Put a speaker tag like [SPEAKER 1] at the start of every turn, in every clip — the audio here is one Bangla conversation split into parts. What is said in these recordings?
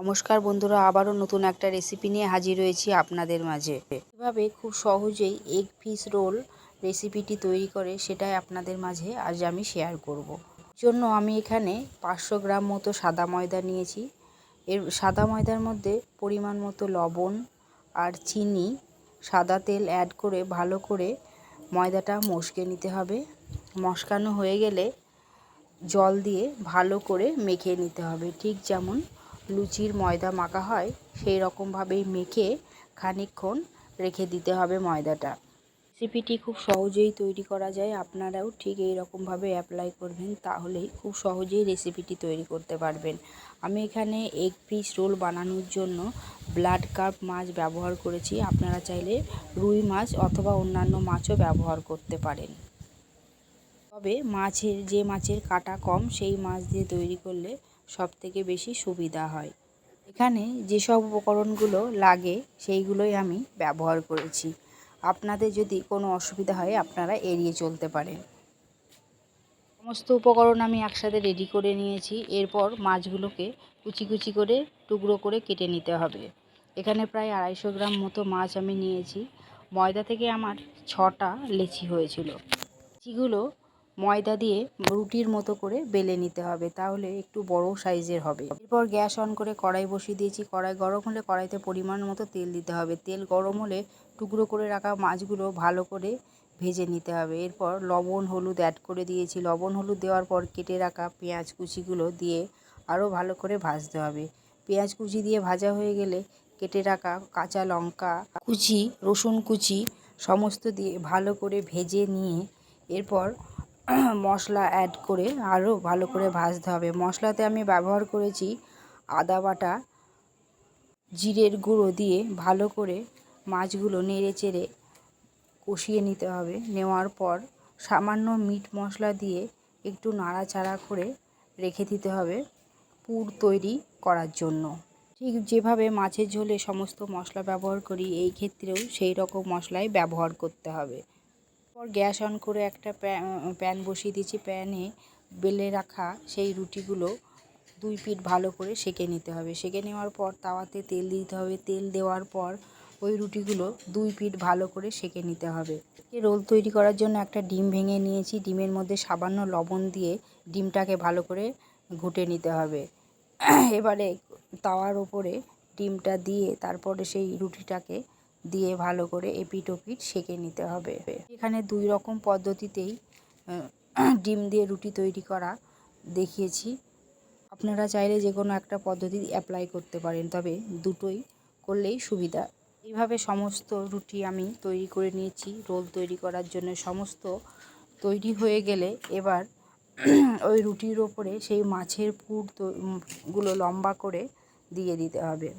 [SPEAKER 1] নমস্কার বন্ধুরা, আবারও নতুন একটা রেসিপি নিয়ে হাজির হয়েছি আপনাদের মাঝে। এভাবে খুব সহজেই এগ ফিশ রোল রেসিপিটি তৈরি করে সেটাই আপনাদের মাঝে আজ আমি শেয়ার করব। জন্য আমি এখানে 500 গ্রাম মতো সাদা ময়দা নিয়েছি। এর সাদা ময়দার মধ্যে পরিমাণ মতো লবণ আর চিনি, সাদা তেল অ্যাড করে ভালো করে ময়দাটা মশকে নিতে হবে। মশকানো হয়ে গেলে জল দিয়ে ভালো করে মেখে নিতে হবে, ঠিক যেমন লুচির ময়দা মাখা হয় সেই রকমভাবেই মেখে খানিকক্ষণ রেখে দিতে হবে ময়দাটা। রেসিপিটি খুব সহজেই তৈরি করা যায়, আপনারাও ঠিক এই রকমভাবে অ্যাপ্লাই করবেন, তাহলেই খুব সহজেই রেসিপিটি তৈরি করতে পারবেন। আমি এখানে এগ ফিশ রোল বানানোর জন্য ব্লাড কার্প মাছ ব্যবহার করেছি। আপনারা চাইলে রুই মাছ অথবা অন্যান্য মাছও ব্যবহার করতে পারেন, তবে যে মাছের কাঁটা কম সেই মাছ দিয়ে তৈরি করলে সবথেকে বেশি সুবিধা হয়। এখানে যেসব উপকরণগুলো লাগে সেইগুলোই আমি ব্যবহার করেছি। আপনাদের যদি কোনো অসুবিধা হয় আপনারা এড়িয়ে চলতে পারেন। সমস্ত উপকরণ আমি একসাথে রেডি করে নিয়েছি। এরপর মাছগুলোকে কুচি কুচি করে টুকরো করে কেটে নিতে হবে। এখানে প্রায় 250 গ্রাম মতো মাছ আমি নিয়েছি। ময়দা থেকে আমার 6টা লেচি হয়েছিল। লেচিগুলো ময়দা দিয়ে রুটির মতো করে বেলে নিতে হবে, তাহলে একটু বড় সাইজের হবে। এরপর গ্যাস অন করে কড়াই বসিয়ে দিয়েছি। কড়াই গরম হলে কড়াইতে পরিমাণ মতো তেল দিতে হবে। তেল গরম হলে টুকরো করে রাখা মাছগুলো ভালো করে ভেজে নিতে হবে। এরপর লবণ হলুদ অ্যাড করে দিয়েছি। লবণ হলুদ দেওয়ার পর কেটে রাখা পেঁয়াজ কুচিগুলো দিয়ে আরও ভালো করে ভাজতে হবে। পেঁয়াজ কুচি দিয়ে ভাজা হয়ে গেলে কেটে রাখা কাঁচা লঙ্কা কুচি, রসুন কুচি সমস্ত দিয়ে ভালো করে ভেজে নিয়ে এরপর মশলা অ্যাড করে আরও ভালো করে ভাজতে হবে। মশলাতে আমি ব্যবহার করেছি আদা বাটা, জিরের গুঁড়ো দিয়ে ভালো করে মাছগুলো নেড়ে চেড়ে কষিয়ে নিতে হবে। নেওয়ার পর সামান্য মিট মশলা দিয়ে একটু নাড়াচাড়া করে রেখে দিতে হবে পুর তৈরি করার জন্য। ঠিক যেভাবে মাছের ঝোলে সমস্ত মশলা ব্যবহার করি, এই ক্ষেত্রেও সেই রকম মশলাই ব্যবহার করতে হবে। পর গ্যাস অন করে একটা প্যান বসিয়ে দিয়েছি। প্যানে বেলে রাখা সেই রুটিগুলো 2 পিঠ ভালো করে সেঁকে নিতে হবে। সেঁকে নেওয়ার পর তাওয়াতে তেল দিতে হবে। তেল দেওয়ার পর ওই রুটিগুলো 2 পিঠ ভালো করে সেঁকে নিতে হবে। রোল তৈরি করার জন্য একটা ডিম ভেঙে নিয়েছি। ডিমের মধ্যে সামান্য লবণ দিয়ে ডিমটাকে ভালো করে ঘুটে নিতে হবে। এবারে তাওয়ার ওপরে ডিমটা দিয়ে তারপরে সেই রুটিটাকে দিয়ে ভালো করে এপিঠ ওপিঠ সেঁকে নিতে হবে। এখানে 2 রকম পদ্ধতিতেই ডিম দিয়ে রুটি তৈরি করা দেখিয়েছি। আপনারা চাইলে যে কোনো একটা পদ্ধতি অ্যাপ্লাই করতে পারেন, তবে দুটোই করলেই সুবিধা। এইভাবে সমস্ত রুটি আমি তৈরি করে নিয়েছি। রোল তৈরি করার জন্য সমস্ত তৈরি হয়ে গেলে এবার ওই রুটির ওপরে সেই মাছের পুরগুলো লম্বা করে দিয়ে দিতে হবে।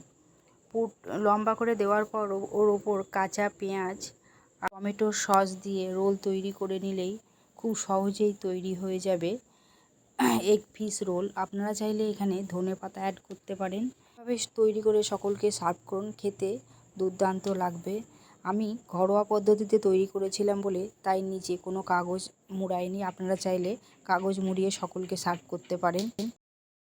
[SPEAKER 1] পুর লম্বা করে দেওয়ার পর ওর ওপর কাঁচা পেঁয়াজ আর টমেটোর সস দিয়ে রোল তৈরি করে নিলেই খুব সহজেই তৈরি হয়ে যাবে এগ ফিশ রোল। আপনারা চাইলে এখানে ধনেপাতা অ্যাড করতে পারেন। এভাবে তৈরি করে সকলকে সার্ভ করুন, খেতে দুর্দান্ত লাগবে। আমি ঘরোয়া পদ্ধতিতে তৈরি করেছিলাম বলে তাই নিচে কোনো কাগজ মুড়াইনি। আপনারা চাইলে কাগজ মুড়িয়ে সকলকে সার্ভ করতে পারেন।